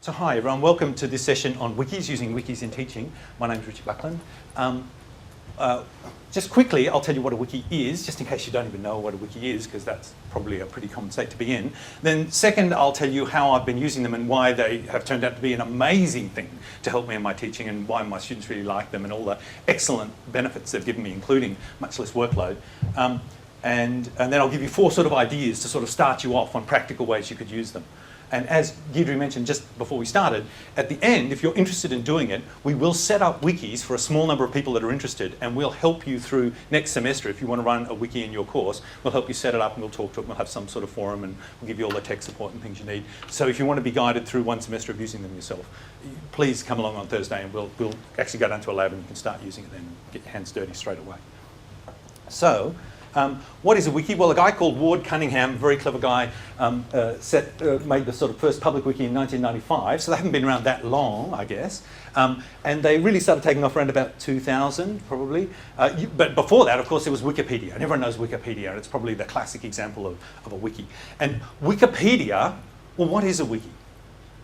So hi everyone, welcome to this session on wikis, using wikis in teaching. My name is Richard Buckland. Just quickly, I'll tell you what a wiki is, just in case you don't even know what a wiki is, because that's probably a pretty common state to be in. Then second, I'll tell you how I've been using them and why they have turned out to be an amazing thing to help me in my teaching and why my students really like them and all the excellent benefits they've given me, including much less workload. And then I'll give you four sort of ideas to sort of start you off on practical ways you could use them. And as Deirdre mentioned just before we started, at the end, if you're interested in doing it, we will set up wikis for a small number of people that are interested, and we'll help you through next semester. If you want to run a wiki in your course, we'll help you set it up and we'll talk to it, and we'll have some sort of forum, and we'll give you all the tech support and things you need. So if you want to be guided through one semester of using them yourself, please come along on Thursday and we'll actually go down to a lab and you can start using it then and get your hands dirty straight away. So, what is a wiki? Well, a guy called Ward Cunningham, a very clever guy, made the sort of first public wiki in 1995, so they haven't been around that long, I guess. And they really started taking off around about 2000, probably. But before that, of course, there was Wikipedia, and everyone knows Wikipedia, and it's probably the classic example of a wiki. And Wikipedia, well, what is a wiki?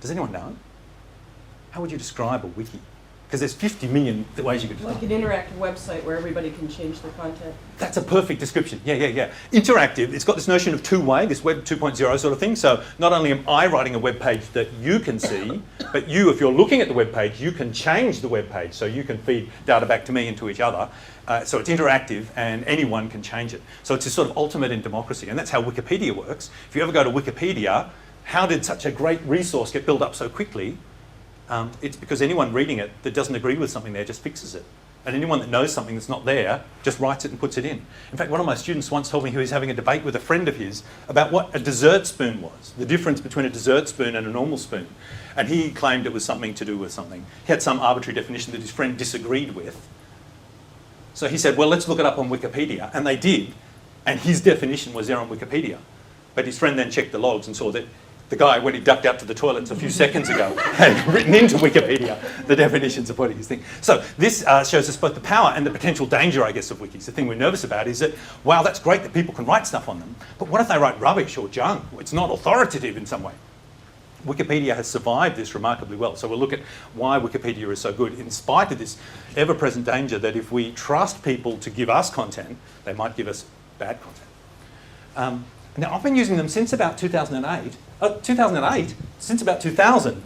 Does anyone know? How would you describe a wiki? Because there's 50 million ways you could describe. Like an interactive website where everybody can change the content. That's a perfect description. Yeah. Interactive, it's got this notion of two-way, this Web 2.0 sort of thing. So not only am I writing a web page that you can see, but you, if you're looking at the web page, you can change the web page. So you can feed data back to me and to each other. So it's interactive and anyone can change it. So it's a sort of ultimate in democracy. And that's how Wikipedia works. If you ever go to Wikipedia, how did such a great resource get built up so quickly? It's because anyone reading it that doesn't agree with something there just fixes it. And anyone that knows something that's not there just writes it and puts it in. In fact, one of my students once told me he was having a debate with a friend of his about what a dessert spoon was, the difference between a dessert spoon and a normal spoon. And he claimed it was something to do with something. He had some arbitrary definition that his friend disagreed with. So he said, well, let's look it up on Wikipedia. And they did. And his definition was there on Wikipedia. But his friend then checked the logs and saw that the guy, when he ducked out to the toilets a few seconds ago, had written into Wikipedia the definitions of what he was thinking. So this shows us both the power and the potential danger, I guess, of wikis. The thing we're nervous about is that, wow, that's great that people can write stuff on them, but what if they write rubbish or junk? It's not authoritative in some way. Wikipedia has survived this remarkably well. So we'll look at why Wikipedia is so good, in spite of this ever-present danger that if we trust people to give us content, they might give us bad content. Now, I've been using them since about 2008. Since about 2000.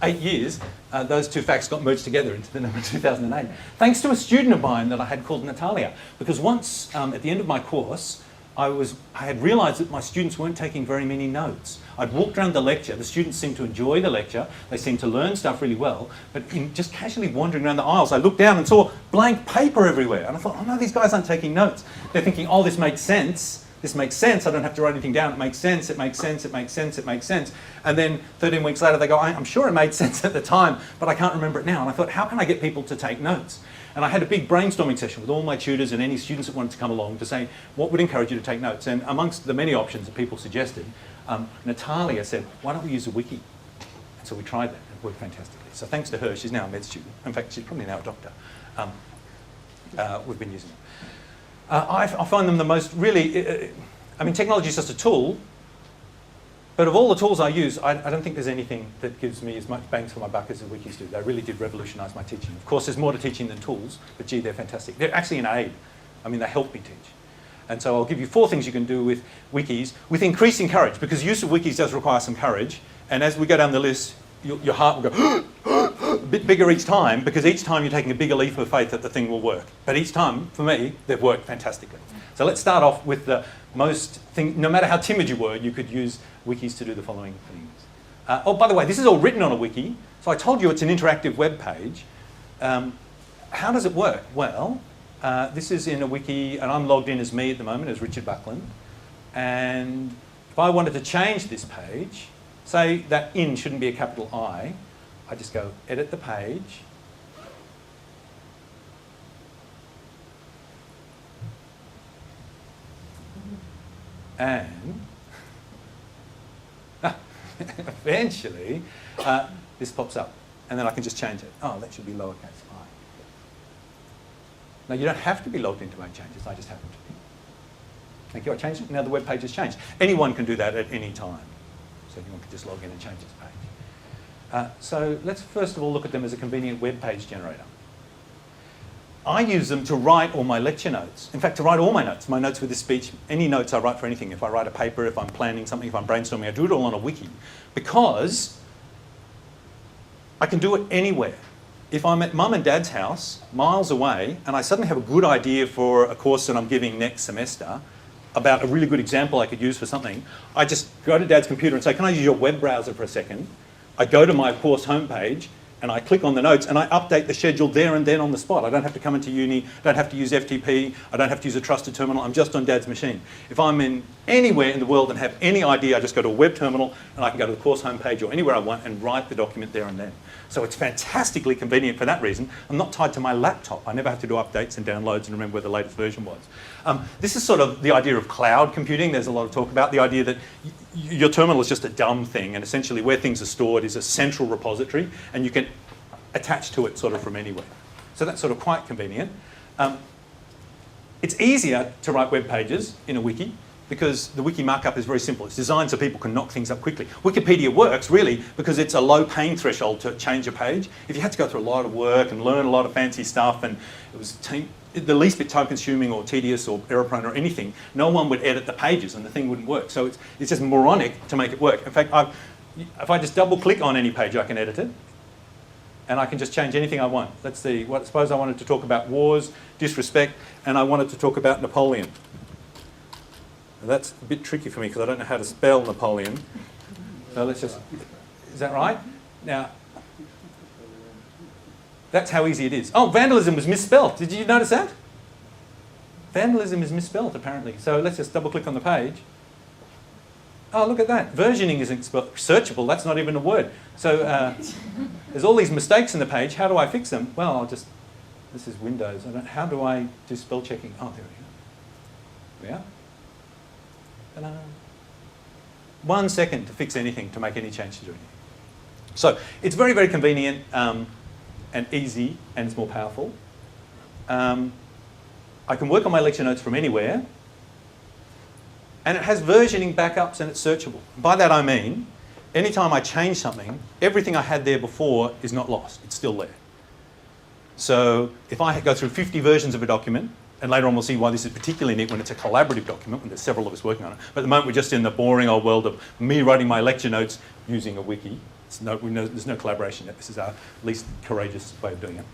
8 years, those two facts got merged together into the number 2008. Thanks to a student of mine that I had called Natalia. Because once, at the end of my course, I had realised that my students weren't taking very many notes. I'd walked around the lecture, the students seemed to enjoy the lecture, they seemed to learn stuff really well, but in just casually wandering around the aisles, I looked down and saw blank paper everywhere. And I thought, oh no, these guys aren't taking notes. They're thinking, oh, this makes sense. This makes sense, I don't have to write anything down, it makes sense, it makes sense, it makes sense, it makes sense. And then 13 weeks later they go, I'm sure it made sense at the time, but I can't remember it now. And I thought, how can I get people to take notes? And I had a big brainstorming session with all my tutors and any students that wanted to come along to say, what would encourage you to take notes? And amongst the many options that people suggested, Natalia said, why don't we use a wiki? And so we tried that, it worked fantastically. So thanks to her, she's now a med student. In fact, she's probably now a doctor. We've been using it. I find them the most really, I mean, technology is just a tool, but of all the tools I use, I don't think there's anything that gives me as much bangs for my buck as the wikis do. They really did revolutionise my teaching. Of course, there's more to teaching than tools, but gee, they're fantastic. They're actually an aid. I mean, they help me teach. And so I'll give you 4 things you can do with wikis with increasing courage, because use of wikis does require some courage. And as we go down the list, your heart will go a bit bigger each time, because each time you're taking a bigger leap of faith that the thing will work. But each time, for me, they've worked fantastically. So let's start off with the most thing. No matter how timid you were, you could use wikis to do the following things. Oh, by the way, this is all written on a wiki. So I told you it's an interactive web page. How does it work? Well, this is in a wiki, and I'm logged in as me at the moment, as Richard Buckland. And if I wanted to change this page, say that in shouldn't be a capital I just go edit the page. And eventually this pops up. And then I can just change it. Oh, that should be lowercase I. Now you don't have to be logged in to make changes, I just happen to be. Thank you, I changed it, now the web page has changed. Anyone can do that at any time. So anyone can just log in and change its page. So let's first of all look at them as a convenient web page generator. I use them to write all my lecture notes. In fact, to write all my notes with this speech, any notes I write for anything. If I write a paper, if I'm planning something, if I'm brainstorming, I do it all on a wiki. Because I can do it anywhere. If I'm at mum and dad's house, miles away, and I suddenly have a good idea for a course that I'm giving next semester, about a really good example I could use for something, I just go to dad's computer and say, can I use your web browser for a second? I go to my course homepage, and I click on the notes and I update the schedule there and then on the spot. I don't have to come into uni, I don't have to use FTP, I don't have to use a trusted terminal, I'm just on dad's machine. If I'm in anywhere in the world and have any idea, I just go to a web terminal and I can go to the course homepage or anywhere I want and write the document there and then. So it's fantastically convenient for that reason. I'm not tied to my laptop. I never have to do updates and downloads and remember where the latest version was. This is sort of the idea of cloud computing. There's a lot of talk about the idea that your terminal is just a dumb thing, and essentially where things are stored is a central repository, and you can attach to it sort of from anywhere. So that's sort of quite convenient. It's easier to write web pages in a wiki because the wiki markup is very simple. It's designed so people can knock things up quickly. Wikipedia works really because it's a low pain threshold to change a page. If you had to go through a lot of work and learn a lot of fancy stuff and it was the least bit time consuming or tedious or error prone or anything, no one would edit the pages and the thing wouldn't work. So it's just moronic to make it work. In fact, if I just double click on any page, I can edit it. And I can just change anything I want. Let's see, suppose I wanted to talk about wars, disrespect, and I wanted to talk about Napoleon. Now that's a bit tricky for me because I don't know how to spell Napoleon. So let's just, is that right? Now, that's how easy it is. Oh, vandalism was misspelled. Did you notice that? Vandalism is misspelled apparently. So let's just double click on the page. Oh, look at that. Versioning isn't searchable. That's not even a word. So there's all these mistakes in the page. How do I fix them? Well, this is Windows. How do I do spell checking? Oh, there we go. Ta-da. 1 second to fix anything, to make any change to do anything. So it's very, very convenient and easy, and it's more powerful. I can work on my lecture notes from anywhere. And it has versioning backups and it's searchable. By that I mean, anytime I change something, everything I had there before is not lost. It's still there. So if I go through 50 versions of a document, and later on we'll see why this is particularly neat when it's a collaborative document, when there's several of us working on it. But at the moment we're just in the boring old world of me writing my lecture notes using a wiki. There's no collaboration yet. This is our least courageous way of doing it.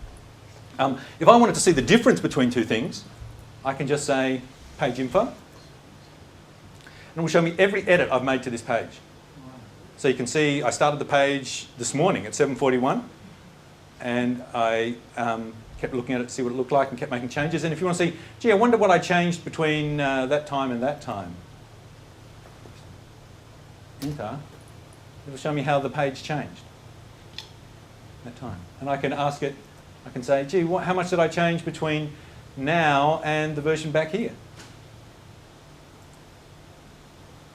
If I wanted to see the difference between two things, I can just say page info. And it will show me every edit I've made to this page. So you can see I started the page this morning at 7:41 and I kept looking at it to see what it looked like and kept making changes. And if you want to see, gee, I wonder what I changed between that time and that time. Enter. It will show me how the page changed that time. And I can ask it, I can say, gee, how much did I change between now and the version back here?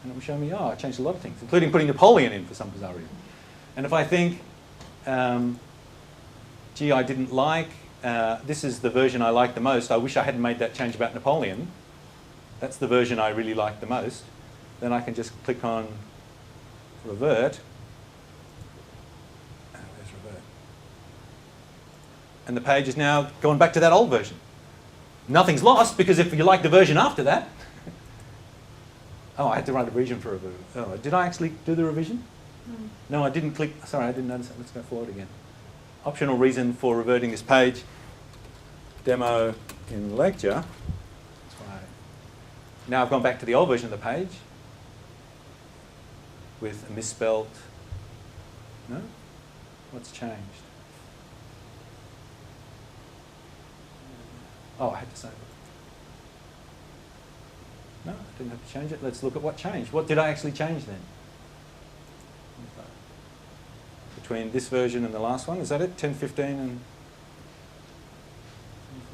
And it will show me, oh, I changed a lot of things, including putting Napoleon in for some bizarre reason. And if I think, gee, I didn't like, this is the version I like the most, I wish I hadn't made that change about Napoleon, that's the version I really like the most, then I can just click on revert. There's revert. And the page is now gone back to that old version. Nothing's lost, because if you like the version after that, oh, I had to write a revision for a revision. Oh, did I actually do the revision? No, I didn't click. Sorry, I didn't notice that. Let's go forward again. Optional reason for reverting this page. Demo in lecture. That's why. Now I've gone back to the old version of the page with a misspelled. No? What's changed? Oh, I had to save it. No, I didn't have to change it. Let's look at what changed. What did I actually change then? Between this version and the last one, is that it? 10.15 and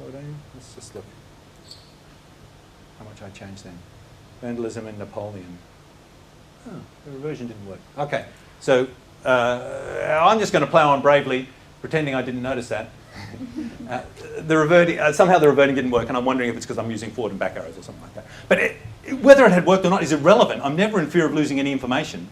10.14? Let's just look how much I changed then. Vandalism and Napoleon. Oh, the reversion didn't work. Okay, so I'm just going to plow on bravely, pretending I didn't notice that. Somehow the reverting didn't work, and I'm wondering if it's because I'm using forward and back arrows or something like that. But whether it had worked or not is irrelevant. I'm never in fear of losing any information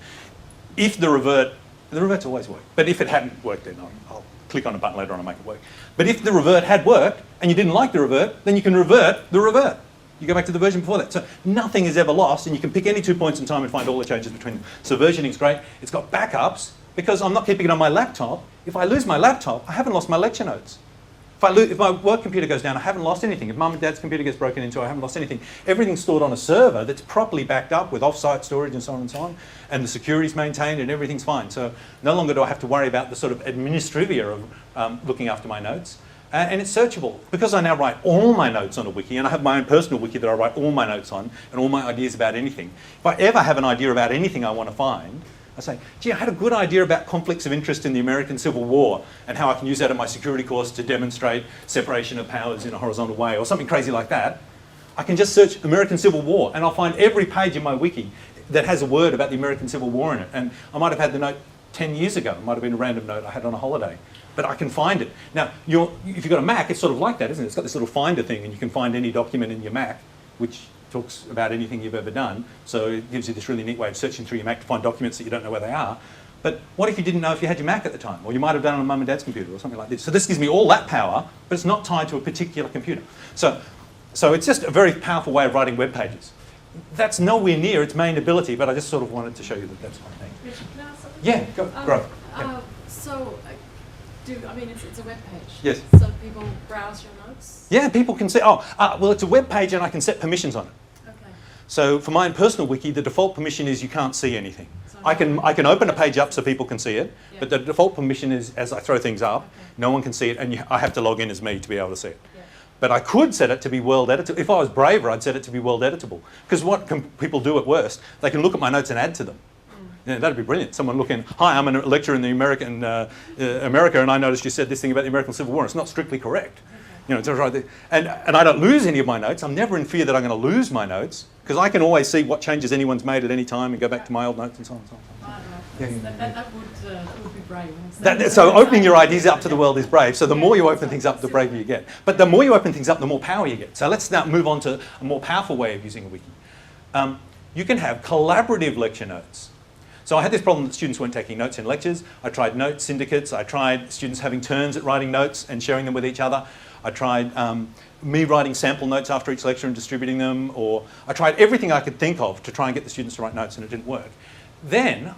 if the revert The revert's always worked. But if it hadn't worked, then I'll click on a button later on and make it work. But if the revert had worked and you didn't like the revert, then you can revert the revert. You go back to the version before that. So nothing is ever lost, and you can pick any 2 points in time and find all the changes between them. So versioning's great. It's got backups because I'm not keeping it on my laptop. If I lose my laptop, I haven't lost my lecture notes. If my work computer goes down, I haven't lost anything. If mum and dad's computer gets broken into, I haven't lost anything. Everything's stored on a server that's properly backed up with off-site storage and so on and so on, and the security's maintained and everything's fine. So no longer do I have to worry about the sort of administrivia of looking after my notes. And it's searchable. Because I now write all my notes on a wiki, and I have my own personal wiki that I write all my notes on, and all my ideas about anything. If I ever have an idea about anything I want to find, I say, gee, I had a good idea about conflicts of interest in the American Civil War and how I can use that in my security course to demonstrate separation of powers in a horizontal way, or something crazy like that. I can just search American Civil War, and I'll find every page in my wiki that has a word about the American Civil War in it. And I might have had the note 10 years ago. It might have been a random note I had on a holiday. But I can find it. Now, if you've got a Mac, it's sort of like that, isn't it? It's got this little finder thing, and you can find any document in your Mac, which talks about anything you've ever done. So it gives you this really neat way of searching through your Mac to find documents that you don't know where they are. But what if you didn't know if you had your Mac at the time? Or you might have done it on mum and dad's computer or something like this. So this gives me all that power, but it's not tied to a particular computer. So it's just a very powerful way of writing web pages. That's nowhere near its main ability, but I just sort of wanted to show you that that's my thing. Richard, can I ask something? Yeah, go. I mean, it's a web page. Yes. So people browse your notes? Yeah, people can say, well, it's a web page and I can set permissions on it. Okay. So for my own personal wiki, the default permission is you can't see anything. So I can open a page up so people can see it, yeah. but the default permission is as I throw things up, Okay. no one can see it, and I have to log in as me to be able to see it. Yeah. But I could set it to be world editable. If I was braver, I'd set it to be world editable. Because what can people do at worst? They can look at my notes and add to them. Yeah, that'd be brilliant. Someone looking, hi, I'm a lecturer in the America, and I noticed you said this thing about the American Civil War. It's not strictly correct. Okay. You know, it's right there. And I don't lose any of my notes. I'm never in fear that I'm going to lose my notes, because I can always see what changes anyone's made at any time and go back to my old notes and so on and so on. Right. That would be brave. So opening your ideas up to the world is brave. So the more you open things up, the braver you get. But the more you open things up, the more power you get. So let's now move on to a more powerful way of using a wiki. You can have collaborative lecture notes. So I had this problem that students weren't taking notes in lectures. I tried note syndicates. I tried students having turns at writing notes and sharing them with each other. I tried me writing sample notes after each lecture and distributing them. Or I tried everything I could think of to try and get the students to write notes, and it didn't work. Then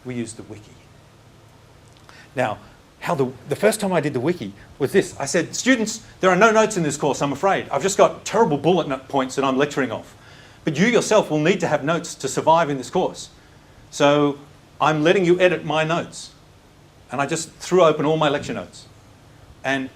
we used the wiki. Now, the first time I did the wiki was this. I said, students, there are no notes in this course, I'm afraid. I've just got terrible bullet note points that I'm lecturing off. But you yourself will need to have notes to survive in this course. So I'm letting you edit my notes. And I just threw open all my lecture notes. And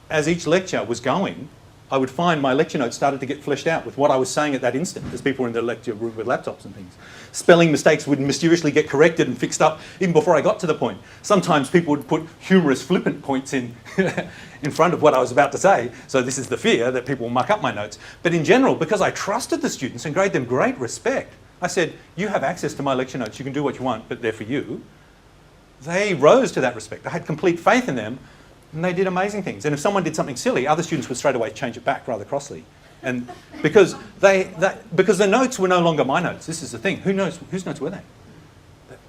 as each lecture was going, I would find my lecture notes started to get fleshed out with what I was saying at that instant, as people were in the lecture room with laptops and things. Spelling mistakes would mysteriously get corrected and fixed up even before I got to the point. Sometimes people would put humorous, flippant points in front of what I was about to say. So this is the fear that people will muck up my notes. But in general, because I trusted the students and gave them great respect, I said, you have access to my lecture notes. You can do what you want, but they're for you. They rose to that respect. I had complete faith in them, and they did amazing things. And if someone did something silly, other students would straight away change it back rather crossly. And because because the notes were no longer my notes. This is the thing. Whose notes were they?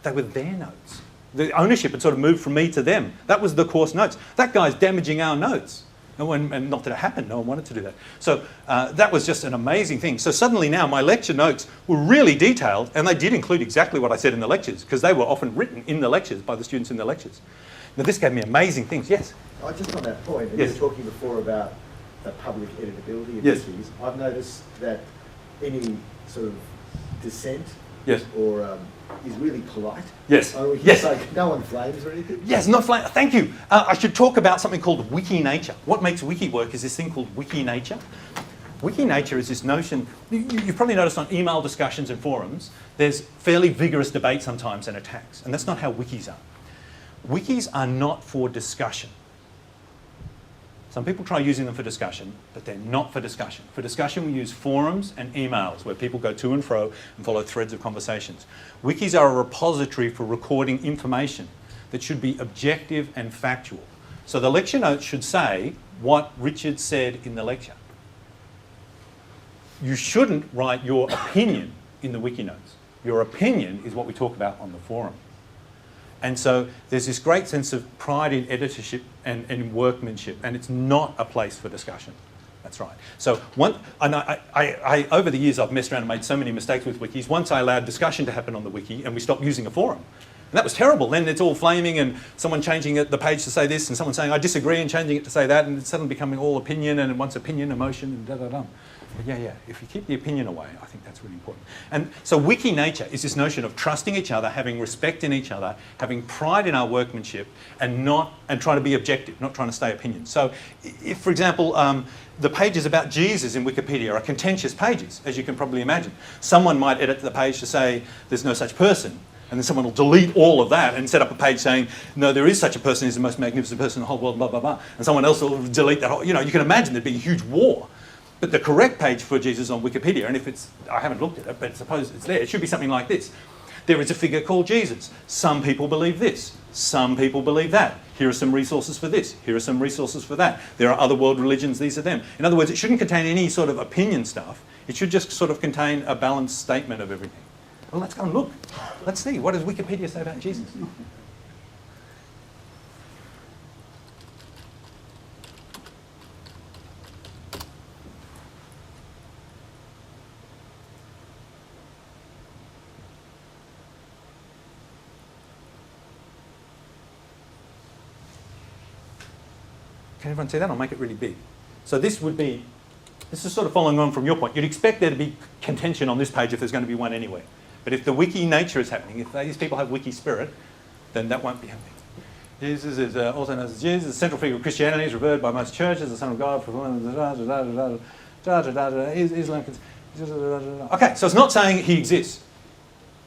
They were their notes. The ownership had sort of moved from me to them. That was the course notes. That guy's damaging our notes. And not that it happened, no one wanted to do that. So that was just an amazing thing. So suddenly now my lecture notes were really detailed, and they did include exactly what I said in the lectures, because they were often written in the lectures by the students in the lectures. Now this gave me amazing things. Yes? Just on that point, and yes. you were talking before about the public editability of yes. wikis. I've noticed that any sort of dissent yes. or is really polite. Yes. Yes. Like no one flames or anything. Yes, not flame. Thank you. I should talk about something called Wiki Nature. What makes Wiki work is this thing called Wiki Nature. Wiki Nature is this notion, you've probably noticed on email discussions and forums, there's fairly vigorous debate sometimes and attacks, and that's not how wikis are. Wikis are not for discussion. Some people try using them for discussion, but they're not for discussion. For discussion, we use forums and emails where people go to and fro and follow threads of conversations. Wikis are a repository for recording information that should be objective and factual. So the lecture notes should say what Richard said in the lecture. You shouldn't write your opinion in the wiki notes. Your opinion is what we talk about on the forum. And so there's this great sense of pride in editorship and in workmanship, and it's not a place for discussion. That's right. So I over the years I've messed around and made so many mistakes with wikis. Once I allowed discussion to happen on the wiki and we stopped using a forum. And that was terrible. Then it's all flaming and someone changing the page to say this and someone saying I disagree and changing it to say that, and it's suddenly becoming all opinion, and once opinion, emotion, and da-da-da. But yeah, if you keep the opinion away, I think that's really important. And so Wiki Nature is this notion of trusting each other, having respect in each other, having pride in our workmanship, and trying to be objective, not trying to stay opinion. So if, for example, the pages about Jesus in Wikipedia are contentious pages, as you can probably imagine. Someone might edit the page to say there's no such person, and then someone will delete all of that and set up a page saying, no, there is such a person, he's the most magnificent person in the whole world, blah, blah, blah. And someone else will delete that whole, you can imagine there'd be a huge war. But the correct page for Jesus on Wikipedia, and if it's, I haven't looked at it, but suppose it's there, it should be something like this. There is a figure called Jesus. Some people believe this. Some people believe that. Here are some resources for this. Here are some resources for that. There are other world religions, these are them. In other words, it shouldn't contain any sort of opinion stuff. It should just sort of contain a balanced statement of everything. Well, let's go and look. Let's see. What does Wikipedia say about Jesus? Can everyone see that? I'll make it really big. So this is sort of following on from your point. You'd expect there to be contention on this page if there's going to be one anywhere. But if the Wiki Nature is happening, if these people have Wiki spirit, then that won't be happening. Jesus is also known as Jesus, the central figure of Christianity, is revered by most churches, the Son of God. Okay, so it's not saying he exists.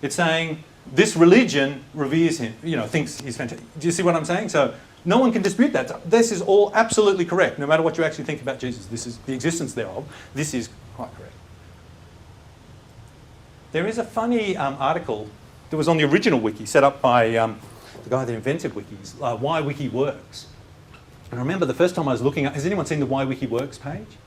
It's saying this religion reveres him, thinks he's fantastic. Do you see what I'm saying? So no one can dispute that. This is all absolutely correct, no matter what you actually think about Jesus. This is the existence thereof. This is quite correct. There is a funny article that was on the original wiki set up by the guy that invented wikis, Why Wiki Works. And I remember the first time I was looking at, has anyone seen the Why Wiki Works page?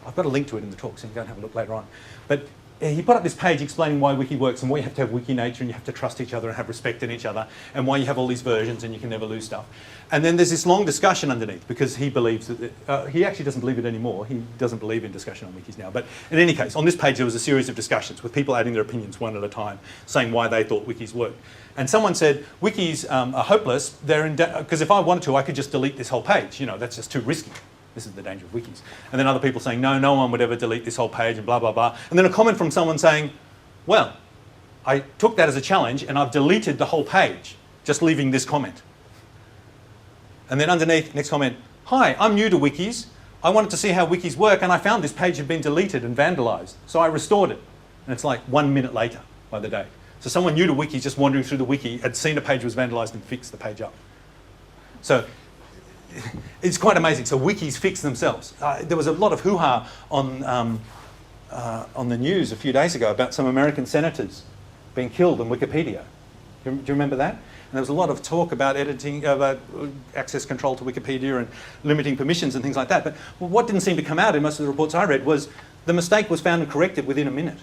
I've got a link to it in the talk, so you can go and have a look later on. But he put up this page explaining why Wiki works and why you have to have Wiki Nature and you have to trust each other and have respect in each other, and why you have all these versions and you can never lose stuff. And then there's this long discussion underneath, because he believes that, he actually doesn't believe it anymore. He doesn't believe in discussion on wikis now. But in any case, on this page there was a series of discussions with people adding their opinions one at a time, saying why they thought wikis worked. And someone said, wikis are hopeless, because if I wanted to, I could just delete this whole page. That's just too risky. This is the danger of wikis. And then other people saying, no one would ever delete this whole page and blah, blah, blah. And then a comment from someone saying, well, I took that as a challenge and I've deleted the whole page, just leaving this comment. And then underneath, next comment, hi, I'm new to wikis. I wanted to see how wikis work and I found this page had been deleted and vandalized. So I restored it. And it's like 1 minute later by the date. So someone new to wikis just wandering through the wiki had seen a page was vandalized and fixed the page up. So it's quite amazing. So wikis fix themselves. There was a lot of hoo-ha on the news a few days ago about some American senators being killed on Wikipedia. Do you remember that? And there was a lot of talk about editing, about access control to Wikipedia and limiting permissions and things like that. But what didn't seem to come out in most of the reports I read was the mistake was found and corrected within a minute,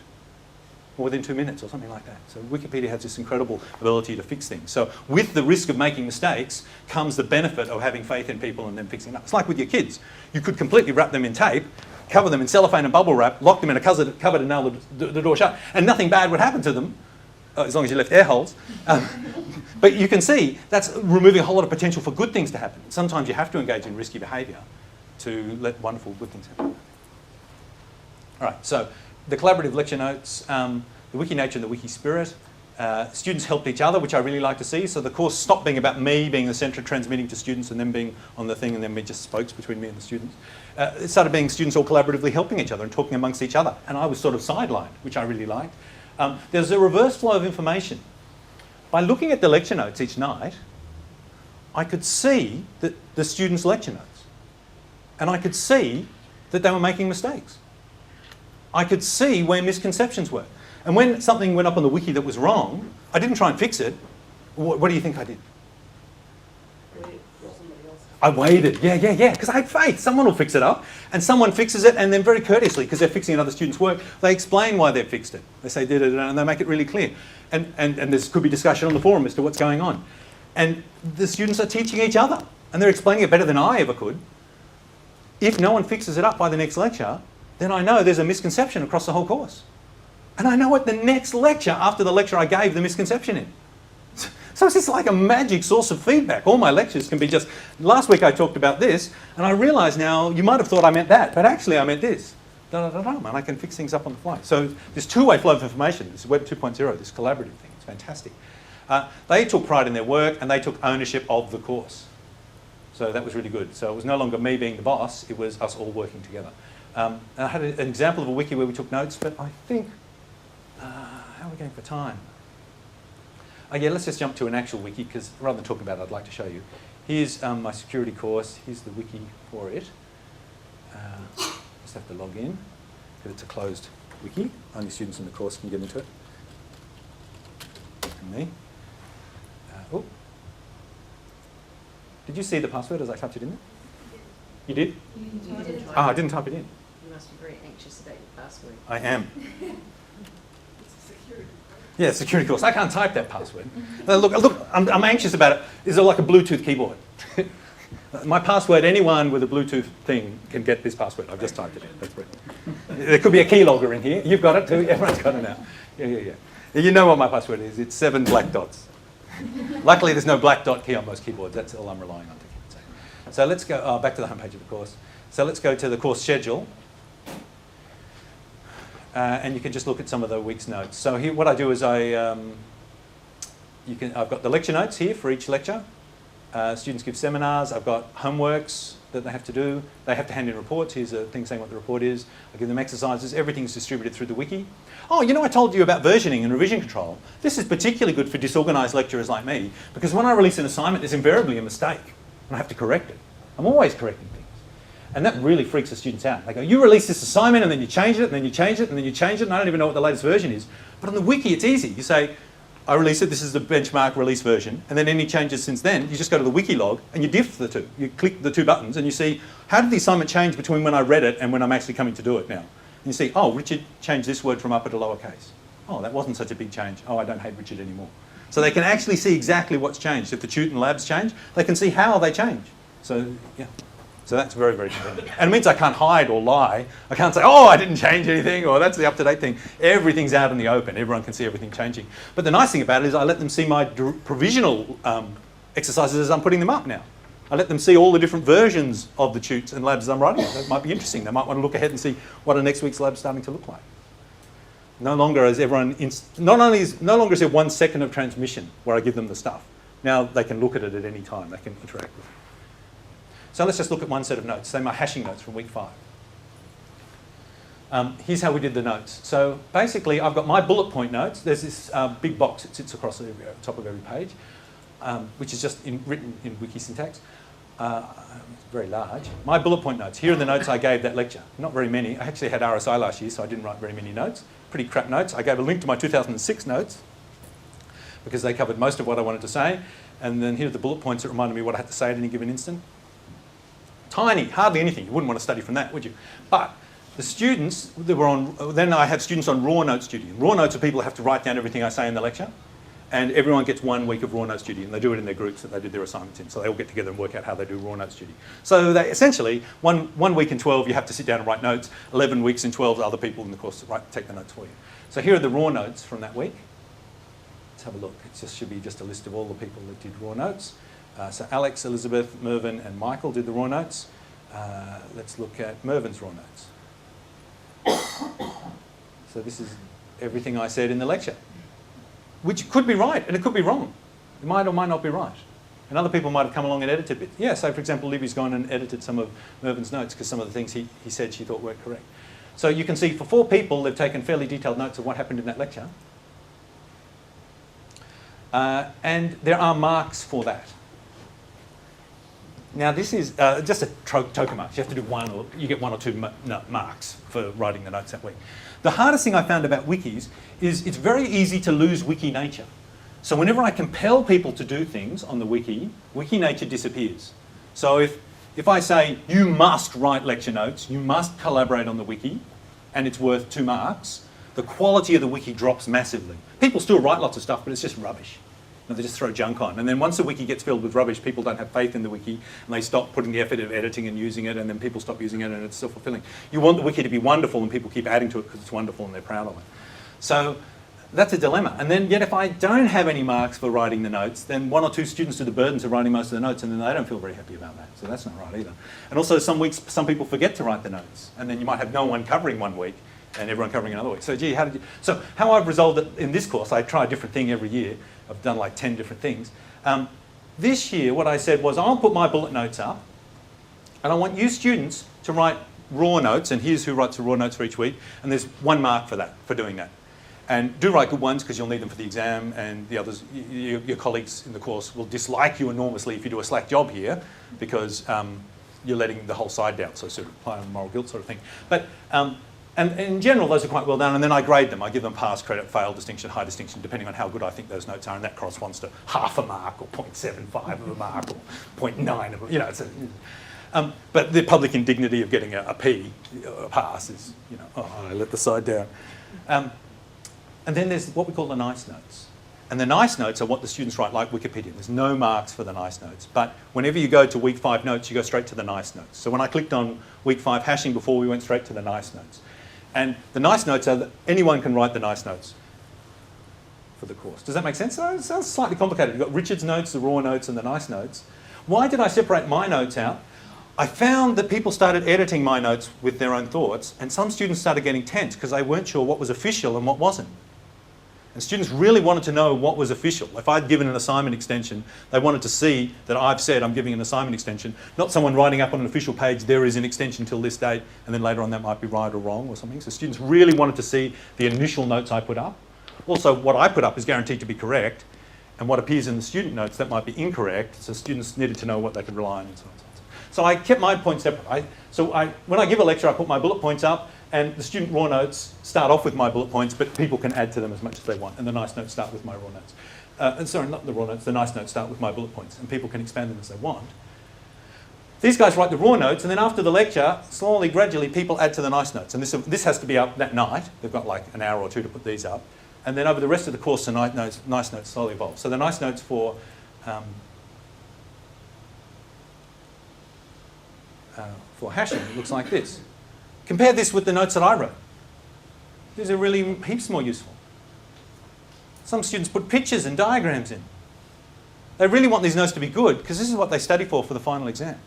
or within 2 minutes or something like that. So Wikipedia has this incredible ability to fix things. So with the risk of making mistakes comes the benefit of having faith in people and then fixing it up. It's like with your kids. You could completely wrap them in tape, cover them in cellophane and bubble wrap, lock them in a cupboard and nail the door shut, and nothing bad would happen to them, as long as you left air holes. But you can see that's removing a whole lot of potential for good things to happen. Sometimes you have to engage in risky behaviour to let wonderful good things happen. All right, so the collaborative lecture notes, the Wiki Nature and the Wiki Spirit. Students helped each other, which I really like to see. So the course stopped being about me being the centre transmitting to students and them being on the thing and then being just spokes between me and the students. It started being students all collaboratively helping each other and talking amongst each other. And I was sort of sidelined, which I really liked. There's a reverse flow of information. By looking at the lecture notes each night, I could see the students' lecture notes. And I could see that they were making mistakes. I could see where misconceptions were. And when something went up on the wiki that was wrong, I didn't try and fix it. What do you think I did? I waited, because I had faith. Someone will fix it up, and someone fixes it, and then very courteously, because they're fixing another student's work, they explain why they've fixed it. They say, and they make it really clear. And there could be discussion on the forum as to what's going on. And the students are teaching each other, and they're explaining it better than I ever could. If no one fixes it up by the next lecture, then I know there's a misconception across the whole course. And I know what the next lecture, after the lecture I gave the misconception in. So it's just like a magic source of feedback. All my lectures can be just, last week I talked about this, and I realise now, you might have thought I meant that, but actually I meant this. And I can fix things up on the fly. So this two-way flow of information, this Web 2.0, this collaborative thing, it's fantastic. They took pride in their work, and they took ownership of the course. So that was really good. So it was no longer me being the boss, it was us all working together. And I had an example of a wiki where we took notes, but I think, how are we going for time? Oh yeah, let's just jump to an actual wiki, because rather than talking about it, I'd like to show you. Here's my security course. Here's the wiki for it. Just have to log in, because it's a closed wiki. Only students in the course can get into it. And me. Oh. Did you see the password as I typed it in there? You did? You didn't type Ah, I it. didn't type it in. You must be very anxious about your password. I am. Yeah, security course. I can't type that password. Look, I'm anxious about it. Is it like a Bluetooth keyboard? My password, anyone with a Bluetooth thing can get this password. I've just typed it in. That's brilliant. There could be a keylogger in here. You've got it too. Everyone's got it now. Yeah. You know what my password is. It's 7 black dots. Luckily, there's no black dot key on most keyboards. That's all I'm relying on to keep it. So let's go back to the homepage of the course. So let's go to the course schedule. And you can just look at some of the week's notes. So here, what I do is I've got the lecture notes here for each lecture. Students give seminars. I've got homeworks that they have to do. They have to hand in reports. Here's a thing saying what the report is. I give them exercises. Everything's distributed through the wiki. Oh, you know, I told you about versioning and revision control. This is particularly good for disorganised lecturers like me, because when I release an assignment, there's invariably a mistake, and I have to correct it. I'm always correcting things. And that really freaks the students out. They go, you release this assignment, and then you change it, and then you change it, and then you change it, and I don't even know what the latest version is. But on the wiki, it's easy. You say, I release it, this is the benchmark release version, and then any changes since then, you just go to the wiki log, and you diff the two. You click the two buttons, and you see, how did the assignment change between when I read it and when I'm actually coming to do it now? And you see, oh, Richard changed this word from upper to lowercase. Oh, that wasn't such a big change. Oh, I don't hate Richard anymore. So they can actually see exactly what's changed. If the tute and labs change, they can see how they change. So, yeah. So that's very, very convenient. And it means I can't hide or lie. I can't say, oh, I didn't change anything, or that's the up-to-date thing. Everything's out in the open. Everyone can see everything changing. But the nice thing about it is I let them see my provisional exercises as I'm putting them up now. I let them see all the different versions of the tutes and labs I'm writing. That might be interesting. They might want to look ahead and see what a next week's lab's starting to look like. No longer is everyone, no longer is there 1 second of transmission where I give them the stuff. Now they can look at it at any time. They can interact with it. So let's just look at one set of notes, say my hashing notes from week 5. Here's how we did the notes. So basically, I've got my bullet point notes. There's this big box that sits across the top of every page, which is just written in wiki syntax. It's very large. My bullet point notes. Here are the notes I gave that lecture. Not very many. I actually had RSI last year, so I didn't write very many notes. Pretty crap notes. I gave a link to my 2006 notes because they covered most of what I wanted to say. And then here are the bullet points that reminded me what I had to say at any given instant. Tiny, hardly anything. You wouldn't want to study from that, would you? But the students that were on, then I have students on raw notes duty. And raw notes are people who have to write down everything I say in the lecture. And everyone gets 1 week of raw notes duty, and they do it in their groups that they did their assignments in. So they all get together and work out how they do raw notes duty. So they essentially, one week in 12, you have to sit down and write notes. 11 weeks in 12, other people in the course take the notes for you. So here are the raw notes from that week. Let's have a look. It just should be just a list of all the people that did raw notes. So Alex, Elizabeth, Mervyn and Michael did the raw notes. Let's look at Mervyn's raw notes. So this is everything I said in the lecture, which could be right and it could be wrong. It might or might not be right. And other people might have come along and edited bits. Yeah, so for example, Libby's gone and edited some of Mervyn's notes because some of the things he said she thought weren't correct. So you can see for 4 people, they've taken fairly detailed notes of what happened in that lecture. And there are marks for that. Now this is just a token marks. You have to do one, or you get 1 or 2 marks for writing the notes that week. The hardest thing I found about wikis is it's very easy to lose Wiki Nature. So whenever I compel people to do things on the wiki, Wiki Nature disappears. So if I say you must write lecture notes, you must collaborate on the wiki, and it's worth 2 marks, the quality of the wiki drops massively. People still write lots of stuff, but it's just rubbish. They just throw junk on. And then once the wiki gets filled with rubbish, people don't have faith in the wiki, and they stop putting the effort of editing and using it, and then people stop using it, and it's self-fulfilling. You want the wiki to be wonderful, and people keep adding to it because it's wonderful and they're proud of it. So that's a dilemma. And then yet if I don't have any marks for writing the notes, then 1 or 2 students do the burdens of writing most of the notes, and then they don't feel very happy about that. So that's not right either. And also some weeks, some people forget to write the notes, and then you might have no one covering one week, and everyone covering another week. So gee, how I've resolved it in this course, I try a different thing every year. I've done like 10 different things. This year, what I said was, I'll put my bullet notes up, and I want you students to write raw notes, and here's who writes the raw notes for each week, and there's 1 mark for that, for doing that. And do write good ones, because you'll need them for the exam, and the others, your colleagues in the course will dislike you enormously if you do a slack job here, because you're letting the whole side down, so sort of apply on moral guilt sort of thing. But and in general, those are quite well done, and then I grade them. I give them pass, credit, fail, distinction, high distinction, depending on how good I think those notes are, and that corresponds to half a mark, or 0.75 of a mark, or 0.9 of a, you know. It's but the public indignity of getting a P, a pass, is, you know, oh, I let the side down. And then there's what we call the nice notes. And the nice notes are what the students write, like Wikipedia. There's no marks for the nice notes. But whenever you go to week 5 notes, you go straight to the nice notes. So when I clicked on week 5 hashing before, we went straight to the nice notes. And the nice notes are that anyone can write the nice notes for the course. Does that make sense? So it sounds slightly complicated. You've got Richard's notes, the raw notes, and the nice notes. Why did I separate my notes out? I found that people started editing my notes with their own thoughts, and some students started getting tense because they weren't sure what was official and what wasn't. And students really wanted to know what was official. If I'd given an assignment extension, they wanted to see that I've said I'm giving an assignment extension, not someone writing up on an official page, there is an extension till this date, and then later on that might be right or wrong or something. So students really wanted to see the initial notes I put up. Also, what I put up is guaranteed to be correct, and what appears in the student notes, that might be incorrect, so students needed to know what they could rely on and so on and so on. So I kept my points separate. When I give a lecture, I put my bullet points up, and the student raw notes start off with my bullet points, but people can add to them as much as they want. And the nice notes start with my raw notes. And sorry, not the raw notes, the nice notes start with my bullet points, and people can expand them as they want. These guys write the raw notes, and then after the lecture, slowly, gradually, people add to the nice notes. And this has to be up that night. They've got like an hour or 2 to put these up. And then over the rest of the course, the nice notes slowly evolve. So the nice notes for hashing, it looks like this. Compare this with the notes that I wrote. These are really heaps more useful. Some students put pictures and diagrams in. They really want these notes to be good because this is what they study for the final exam.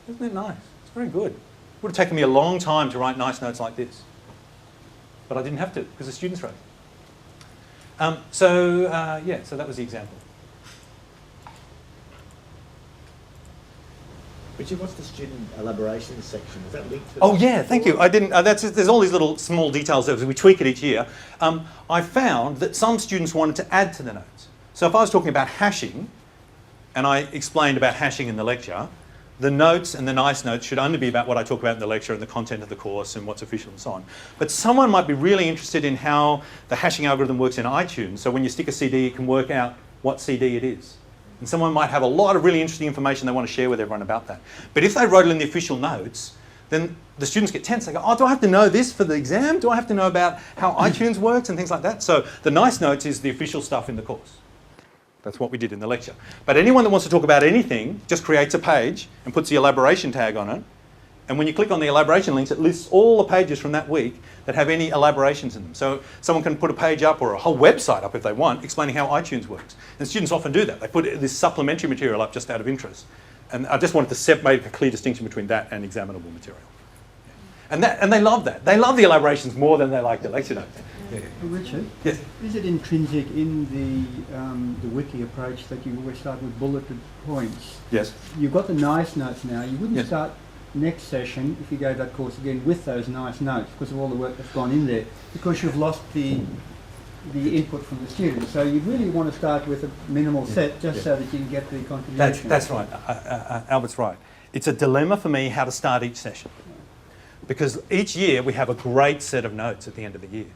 Isn't it nice? It's very good. It would have taken me a long time to write nice notes like this. But I didn't have to because the students wrote it. So that was the example. Richard, what's the student elaboration section? Is that linked to? Oh yeah, thank you. I didn't. There's all these little small details as we tweak it each year. I found that some students wanted to add to the notes. So if I was talking about hashing, and I explained about hashing in the lecture, the notes and the nice notes should only be about what I talk about in the lecture and the content of the course and what's official and so on. But someone might be really interested in how the hashing algorithm works in iTunes. So when you stick a CD, it can work out what CD it is. And someone might have a lot of really interesting information they want to share with everyone about that. But if they wrote it in the official notes, then the students get tense. They go, oh, do I have to know this for the exam? Do I have to know about how iTunes works and things like that? So the nice notes is the official stuff in the course. That's what we did in the lecture. But anyone that wants to talk about anything just creates a page and puts the elaboration tag on it. And when you click on the elaboration links, it lists all the pages from that week that have any elaborations in them. So someone can put a page up or a whole website up if they want, explaining how iTunes works. And students often do that. They put this supplementary material up just out of interest. And I just wanted to make a clear distinction between that and examinable material. And they love that. They love the elaborations more than they like the lecture notes. Yeah. Richard, yes. Is it intrinsic in the wiki approach that you always start with bulleted points? Yes. You've got the nice notes now. You wouldn't Yes. start next session, if you gave that course again, with those nice notes because of all the work that's gone in there, because you've lost the input from the students. So you really want to start with a minimal set just so that you can get the contribution. That's right. Albert's right. It's a dilemma for me how to start each session. Because each year we have a great set of notes at the end of the year.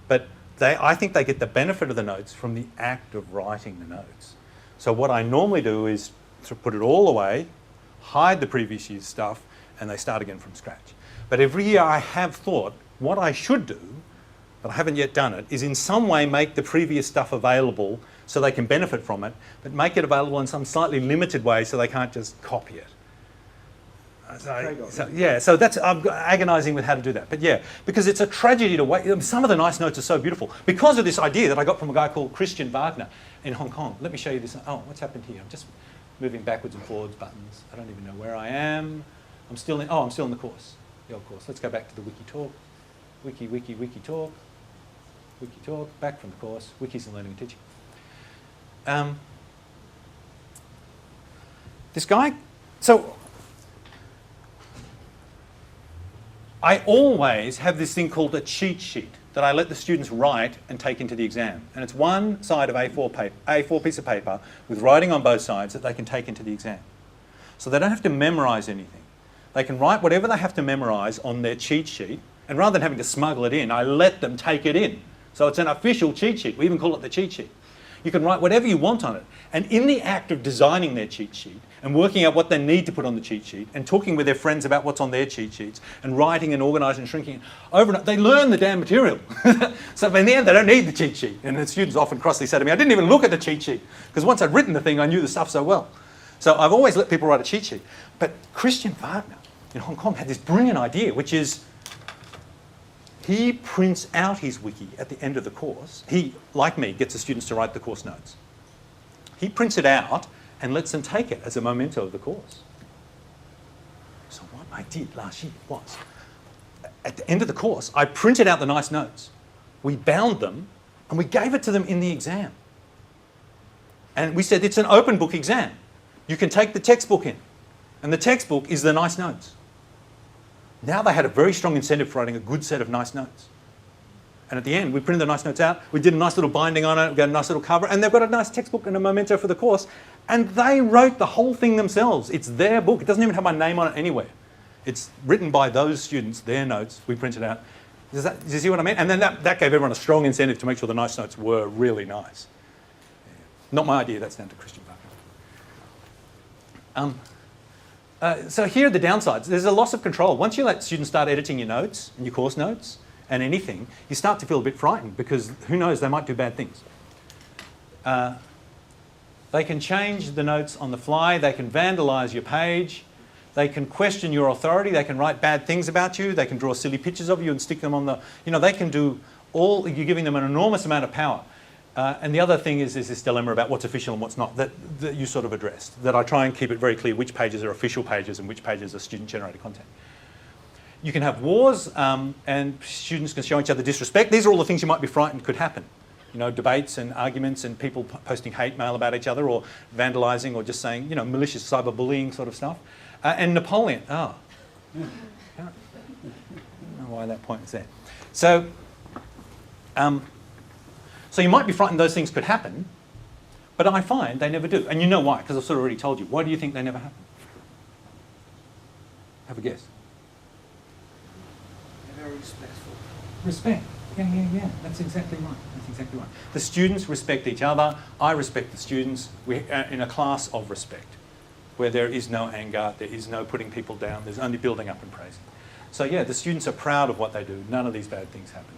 But I think they get the benefit of the notes from the act of writing the notes. So what I normally do is to put it all away, hide the previous year's stuff, and they start again from scratch. But every year I have thought what I should do, but I haven't yet done it, is in some way make the previous stuff available so they can benefit from it, but make it available in some slightly limited way so they can't just copy it. So that's, I'm agonising with how to do that. But yeah, because it's a tragedy to wait. Some of the nice notes are so beautiful because of this idea that I got from a guy called Christian Wagner in Hong Kong. Let me show you this. Oh, what's happened here? I'm just moving backwards and forwards buttons. I don't even know where I am. I'm still in the course, the old course. Let's go back to the Wiki Talk. Wiki Talk. Wiki Talk, back from the course, Wikis and Learning and Teaching. This guy, so I always have this thing called a cheat sheet that I let the students write and take into the exam. And it's one side of A4 piece of paper with writing on both sides that they can take into the exam. So they don't have to memorise anything. They can write whatever they have to memorise on their cheat sheet, and rather than having to smuggle it in, I let them take it in. So it's an official cheat sheet. We even call it the cheat sheet. You can write whatever you want on it. And in the act of designing their cheat sheet and working out what they need to put on the cheat sheet and talking with their friends about what's on their cheat sheets and writing and organising and shrinking over and over, they learn the damn material. So in the end, they don't need the cheat sheet. And the students often crossly say to me, I didn't even look at the cheat sheet because once I'd written the thing, I knew the stuff so well. So I've always let people write a cheat sheet. But Christian Wagner in Hong Kong had this brilliant idea, which is he prints out his wiki at the end of the course. He, like me, gets the students to write the course notes. He prints it out and lets them take it as a memento of the course. So what I did last year was, at the end of the course, I printed out the nice notes. We bound them and we gave it to them in the exam. And we said, it's an open book exam. You can take the textbook in. And the textbook is the nice notes. Now they had a very strong incentive for writing a good set of nice notes. And at the end, we printed the nice notes out, we did a nice little binding on it, we got a nice little cover, and they've got a nice textbook and a memento for the course, and they wrote the whole thing themselves. It's their book. It doesn't even have my name on it anywhere. It's written by those students, their notes, we printed out. Does you see what I mean? And then that gave everyone a strong incentive to make sure the nice notes were really nice. Not my idea, that's down to Christian Buckland. So here are the downsides. There's a loss of control. Once you let students start editing your notes and your course notes and anything, you start to feel a bit frightened because who knows, they might do bad things. They can change the notes on the fly. They can vandalise your page. They can question your authority. They can write bad things about you. They can draw silly pictures of you and stick them on the... they can do all... You're giving them an enormous amount of power. And the other thing is this dilemma about what's official and what's not that you sort of addressed, that I try and keep it very clear which pages are official pages and which pages are student-generated content. You can have wars and students can show each other disrespect. These are all the things you might be frightened could happen. Debates and arguments and people posting hate mail about each other or vandalising or just saying, malicious cyberbullying sort of stuff. And Napoleon, I don't know why that point is there. So you might be frightened those things could happen, but I find they never do. And you know why, because I've sort of already told you. Why do you think they never happen? Have a guess. They're very respectful. Respect. Yeah. That's exactly right. The students respect each other. I respect the students. We're in a class of respect, where there is no anger, there is no putting people down, there's only building up and praising. So yeah, the students are proud of what they do. None of these bad things happen.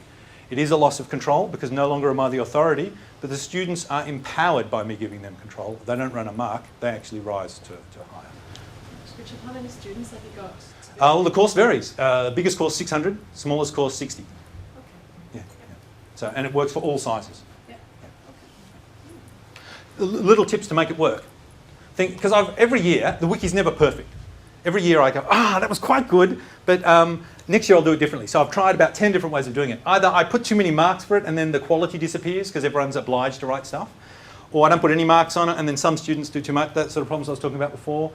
It is a loss of control because no longer am I the authority, but the students are empowered by me giving them control. They don't run amok, they actually rise to higher. Richard, how many students have you got? Well, the course varies. Biggest course 600, smallest course 60. Okay. Yeah. So, and it works for all sizes. Yeah. Little tips to make it work. Because every year, the wiki's never perfect. Every year I go, that was quite good, but next year I'll do it differently. So I've tried about 10 different ways of doing it. Either I put too many marks for it and then the quality disappears because everyone's obliged to write stuff, or I don't put any marks on it and then some students do too much, that sort of problems I was talking about before.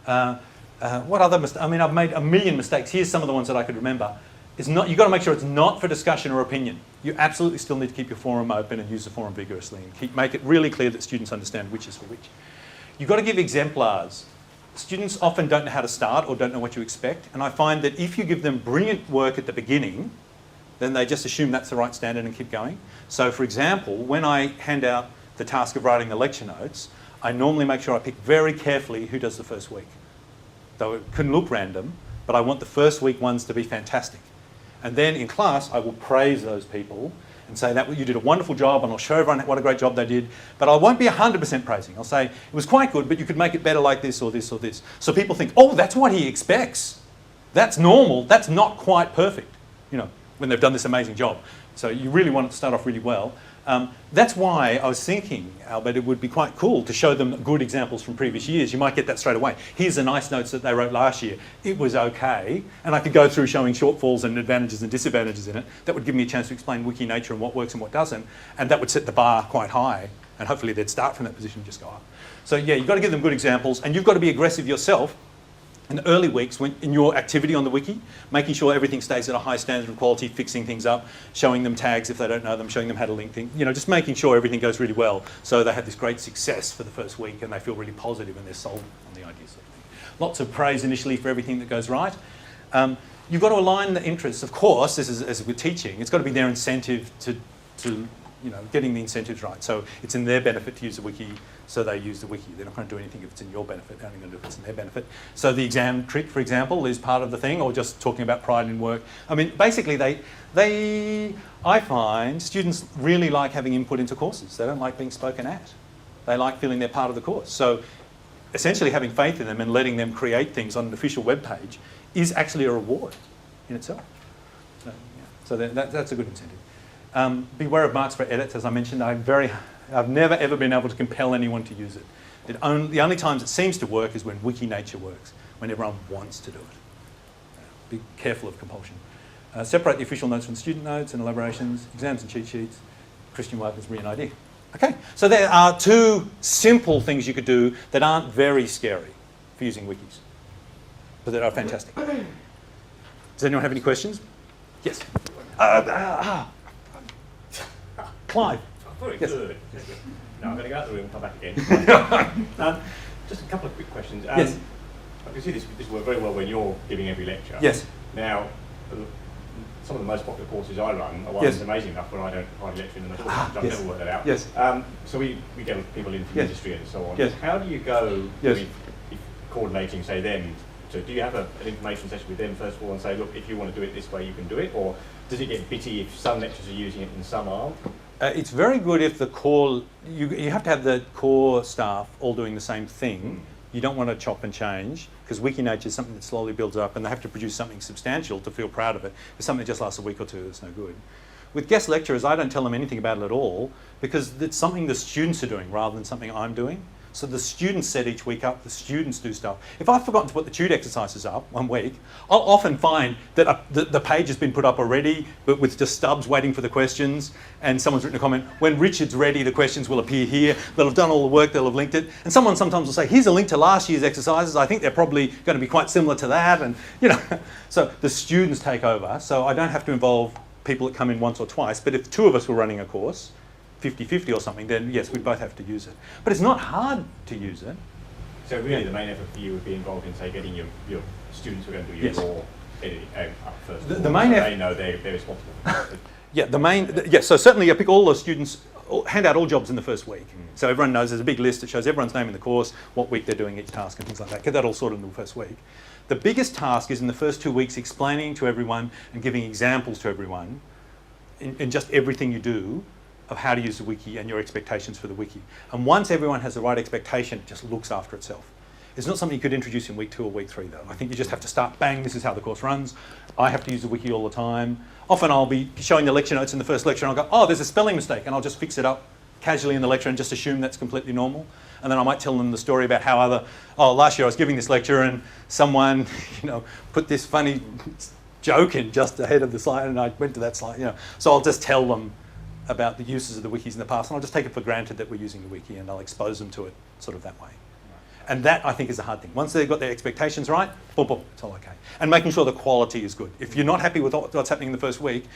What other mistakes? I mean, I've made a million mistakes. Here's some of the ones that I could remember. You've got to make sure it's not for discussion or opinion. You absolutely still need to keep your forum open and use the forum vigorously and make it really clear that students understand which is for which. You've got to give exemplars. Students often don't know how to start or don't know what you expect, and I find that if you give them brilliant work at the beginning, then they just assume that's the right standard and keep going. So for example, when I hand out the task of writing the lecture notes, I normally make sure I pick very carefully who does the first week. Though it can look random, but I want the first week ones to be fantastic. And then in class, I will praise those people and say that you did a wonderful job, and I'll show everyone what a great job they did, but I won't be 100% praising. I'll say, it was quite good, but you could make it better like this or this or this. So people think, oh, that's what he expects. That's normal, that's not quite perfect, you know, when they've done this amazing job. So you really want it to start off really well. That's why I was thinking, Albert, it would be quite cool to show them good examples from previous years. You might get that straight away. Here's the nice notes that they wrote last year. It was okay. And I could go through showing shortfalls and advantages and disadvantages in it. That would give me a chance to explain Wiki Nature and what works and what doesn't. And that would set the bar quite high. And hopefully they'd start from that position and just go up. So yeah, you've got to give them good examples. And you've got to be aggressive yourself in the early weeks when, in your activity on the wiki, making sure everything stays at a high standard of quality, fixing things up, showing them tags if they don't know them, showing them how to link things, you know, just making sure everything goes really well so they have this great success for the first week and they feel really positive and they're sold on the ideas sort of thing. Lots of praise initially for everything that goes right. You've got to align the interests. Of course, this is as with teaching, it's got to be their incentive to you know, getting the incentives right. So it's in their benefit to use the wiki, so they use the wiki. They're not going to do anything if it's in your benefit. They're only going to do if it's in their benefit. So the exam trick, for example, is part of the thing, or just talking about pride in work. I mean, basically, I find students really like having input into courses. They don't like being spoken at. They like feeling they're part of the course. So essentially having faith in them and letting them create things on an official web page is actually a reward in itself. So, yeah. So that's a good incentive. Beware of marks for edits, as I mentioned. I've never ever been able to compel anyone to use it. The only times it seems to work is when Wiki Nature works, when everyone wants to do it. Be careful of compulsion. Separate the official notes from student notes and elaborations, exams and cheat sheets. Christian Wagner's brilliant idea. Okay, so there are two simple things you could do that aren't very scary for using wikis, but that are fantastic. Does anyone have any questions? Yes. Clive. Very Yes. good. No, I'm going to go out of the room and come back again. Just a couple of quick questions. Yes. I can see this work very well when you're giving every lecture. Yes. Now, some of the most popular courses I run are ones Yes. that's amazing enough when I don't hardly lecture in them at all. I've yes. never worked that out. Yes. So we get people in from Yes. industry and so on. Yes. How do you go Yes. if coordinating, say, them? So do you have an information session with them first of all and say, look, if you want to do it this way, you can do it? Or does it get bitty if some lecturers are using it and some aren't? It's very good if the core, you have to have the core staff all doing the same thing. You don't want to chop and change, because Wiki Nature is something that slowly builds up and they have to produce something substantial to feel proud of it. If something that just lasts a week or two, that's no good. With guest lecturers, I don't tell them anything about it at all, because it's something the students are doing rather than something I'm doing. So the students set each week up, the students do stuff. If I've forgotten to put the tude exercises up one week, I'll often find that the page has been put up already, but with just stubs waiting for the questions, and someone's written a comment, when Richard's ready, the questions will appear here. They'll have done all the work, they'll have linked it. And someone sometimes will say, here's a link to last year's exercises. I think they're probably going to be quite similar to that. And, you know, so the students take over. So I don't have to involve people that come in once or twice. But if two of us were running a course, 50-50 or something, then yes, we'd both have to use it. But it's not hard to use it. So really the main effort for you would be involved in, say, getting your students who are going to do your Yes. raw editing up first. The main so effort. they know they're responsible for it. Yeah, so certainly I pick all the students, hand out all jobs in the first week. So everyone knows there's a big list that shows everyone's name in the course, what week they're doing each task and things like that. Get that all sorted in the first week. The biggest task is in the first 2 weeks explaining to everyone and giving examples to everyone in just everything you do of how to use the wiki and your expectations for the wiki. And once everyone has the right expectation, it just looks after itself. It's not something you could introduce in week 2 or week 3 though. I think you just have to start, bang, this is how the course runs. I have to use the wiki all the time. Often I'll be showing the lecture notes in the first lecture and I'll go, oh, there's a spelling mistake, and I'll just fix it up casually in the lecture and just assume that's completely normal. And then I might tell them the story about how last year I was giving this lecture and someone, put this funny joke in just ahead of the slide and I went to that slide, So I'll just tell them about the uses of the wikis in the past, and I'll just take it for granted that we're using the wiki and I'll expose them to it sort of that way. And that, I think, is the hard thing. Once they've got their expectations right, boom, boom, it's all okay. And making sure the quality is good. If you're not happy with what's happening in the first week,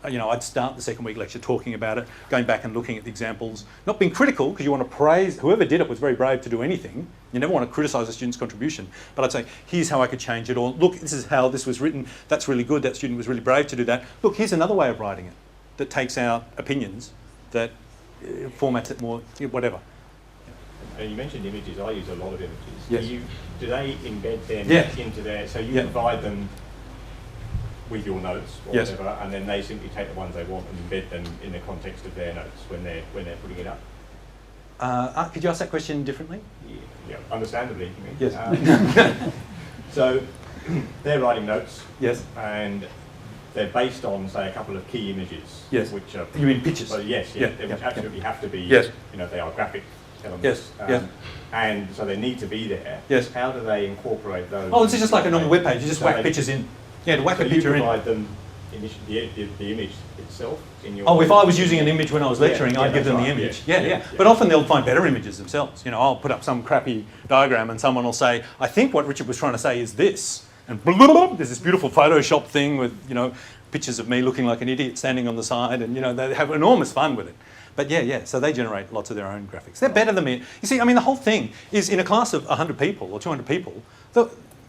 I'd start the second week lecture talking about it, going back and looking at the examples, not being critical, because you want to praise, whoever did it was very brave to do anything. You never want to criticise a student's contribution, but I'd say, here's how I could change it, or look, this is how this was written, that's really good, that student was really brave to do that. Look, here's another way of writing it that takes out opinions, that formats it more, whatever. And you mentioned images. I use a lot of images. Yes. Do they embed them Yeah. into there? So you Yeah. provide them with your notes or Yes. whatever, and then they simply take the ones they want and embed them in the context of their notes when they're putting it up. Could you ask that question differently? Yeah, understandably. You mean. Yes. So they're writing notes. Yes. And they're based on, say, a couple of key images. Yes. Which are. You mean pictures? Well, yes. Yeah, They yeah, which absolutely have to be. Yes. They are graphic elements. Yes, yeah. And so they need to be there. Yes. How do they incorporate those? Oh, it's just like a normal web page. You just So whack they- pictures in. Yeah, to whack So a you picture in. provide them the image itself in your. Oh, if I was using an image when I was lecturing, Yeah, I'd give that's them the right, image. yeah. Yeah, Yeah, yeah. yeah. But often they'll find better images themselves. I'll put up some crappy diagram and someone will say, I think what Richard was trying to say is this. And blah, blah, blah, there's this beautiful Photoshop thing with, pictures of me looking like an idiot standing on the side, and, they have enormous fun with it. But yeah, so they generate lots of their own graphics. They're better than me. You see, the whole thing is in a class of 100 people or 200 people,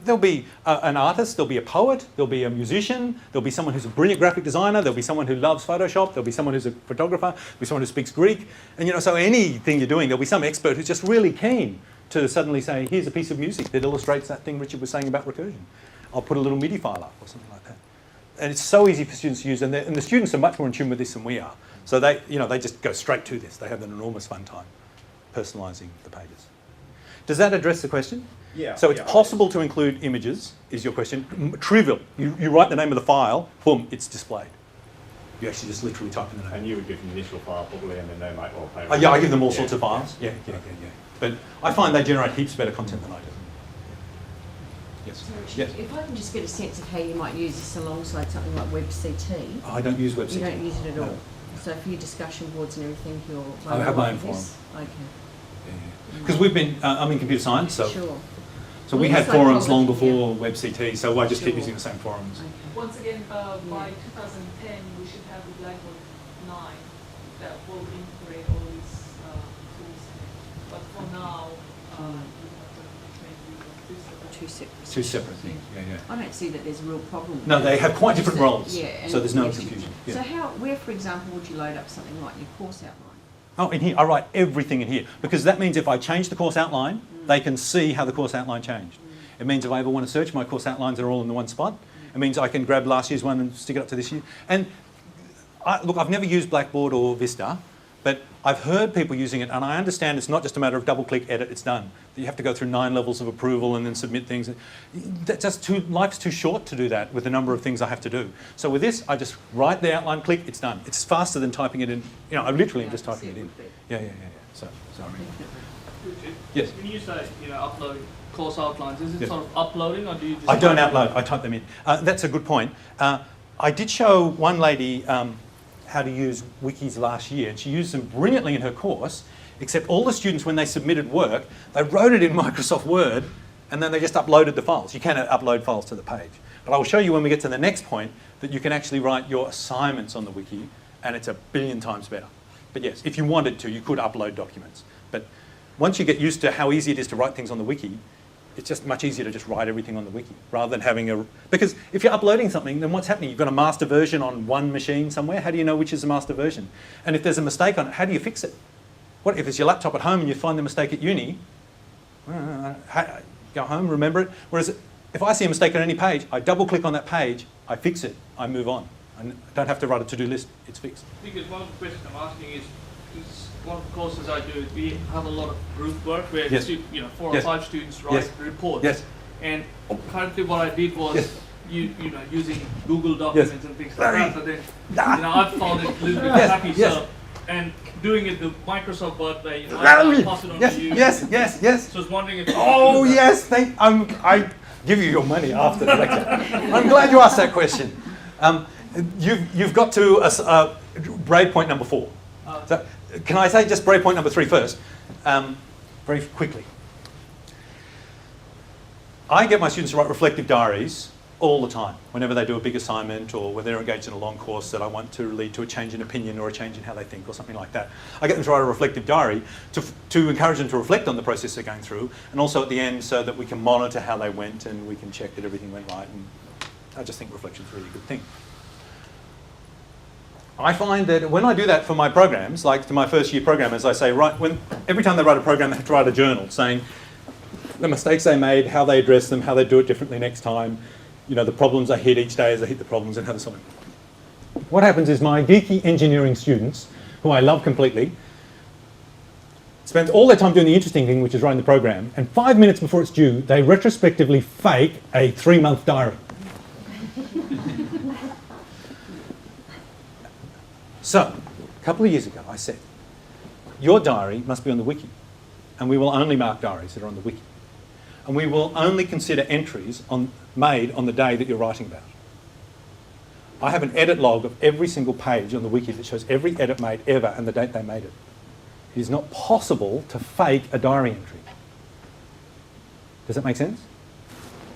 there'll be an artist, there'll be a poet, there'll be a musician, there'll be someone who's a brilliant graphic designer, there'll be someone who loves Photoshop, there'll be someone who's a photographer, there'll be someone who speaks Greek. And, so anything you're doing, there'll be some expert who's just really keen to suddenly say, here's a piece of music that illustrates that thing Richard was saying about recursion. I'll put a little MIDI file up or something like that. And it's so easy for students to use, and the students are much more in tune with this than we are. So they just go straight to this. They have an enormous fun time personalising the pages. Does that address the question? Yeah. So it's yeah, possible to include images, is your question. Trivial. You write the name of the file, boom, it's displayed. You actually just literally type in the name. And you would give them the initial file probably, and then they might well play. Yeah, I give them all Yeah, sorts of files. Yeah. But I find they generate heaps better content than I do. Yes. So Richard, Yes. if I can just get a sense of how you might use this alongside something like WebCT, I don't use WebCT. you don't use it at No. all. So for your discussion boards and everything, you're. I have my own Yes? Okay. Because we've been, I'm in computer science, so Sure. So we Well, had it's like forums long public, before WebCT, so I just keep Sure. using the same forums. Okay. Once again, by 2010, we should have the Blackboard 9 that will integrate all these tools. But for now, we have to make use of this. Two separate things, yeah. I don't see that there's a real problem. No, they have quite different roles, Yeah. and so there's no yes, confusion. So Yeah. where, for example, would you load up something like your course outline? Oh, in here, I write everything in here, because that means if I change the course outline, they can see how the course outline changed. It means if I ever want to search, my course outlines are all in the one spot. It means I can grab last year's one and stick it up to this year. And look, I've never used Blackboard or Vista, but I've heard people using it, and I understand it's not just a matter of double-click, edit, it's done. You have to go through 9 levels of approval and then submit things. That's just life's too short to do that with the number of things I have to do. So with this, I just write the outline, click, it's done. It's faster than typing it in. I literally am just typing it in. Yeah. So I mean, Richard, yes. when you say, uploading course outlines, is it Yes. sort of uploading, or do you just... I don't upload, I type them in. That's a good point. I did show one lady how to use wikis last year, and she used them brilliantly in her course, except all the students, when they submitted work, they wrote it in Microsoft Word, and then they just uploaded the files. You cannot upload files to the page. But I will show you when we get to the next point that you can actually write your assignments on the wiki, and it's 1,000,000,000 times better. But yes, if you wanted to, you could upload documents. But once you get used to how easy it is to write things on the wiki, it's just much easier to just write everything on the wiki rather than having because if you're uploading something, then what's happening? You've got a master version on one machine somewhere. How do you know which is the master version? And if there's a mistake on it, how do you fix it? What if it's your laptop at home and you find the mistake at uni? Go home, remember it. Whereas if I see a mistake on any page, I double click on that page, I fix it, I move on. I don't have to write a to-do list, it's fixed. Because one of the questions I'm asking is one of the courses I do, we have a lot of group work where Yes. 4 Yes. or 5 students write Yes. reports. Yes. And currently what I did was Yes. using Google documents and things like that. But then I've found it a little bit Yes. happy. Yes. So, and doing it the Microsoft Word way, I pass it on to you. Yes. So I was wondering if Oh yes, I give you your money after the lecture. I'm glad you asked that question. You've got to grade point number 4. So, can I say just grade point number 3 first? Very quickly. I get my students to write reflective diaries all the time. Whenever they do a big assignment or when they're engaged in a long course that I want to lead to a change in opinion or a change in how they think or something like that, I get them to write a reflective diary to encourage them to reflect on the process they're going through, and also at the end so that we can monitor how they went and we can check that everything went right. And I just think reflection's a really good thing. I find that when I do that for my programs, like to my first year programmers, I say, every time they write a program, they have to write a journal saying the mistakes they made, how they address them, how they do it differently next time, you know, the problems I hit each day as I hit the problems and how to solve them. What happens is my geeky engineering students, who I love completely, spend all their time doing the interesting thing, which is writing the program, and 5 minutes before it's due, they retrospectively fake a 3-month diary. So, a couple of years ago, I said, your diary must be on the wiki, and we will only mark diaries that are on the wiki. And we will only consider entries made on the day that you're writing about. I have an edit log of every single page on the wiki that shows every edit made ever and the date they made it. It is not possible to fake a diary entry. Does that make sense?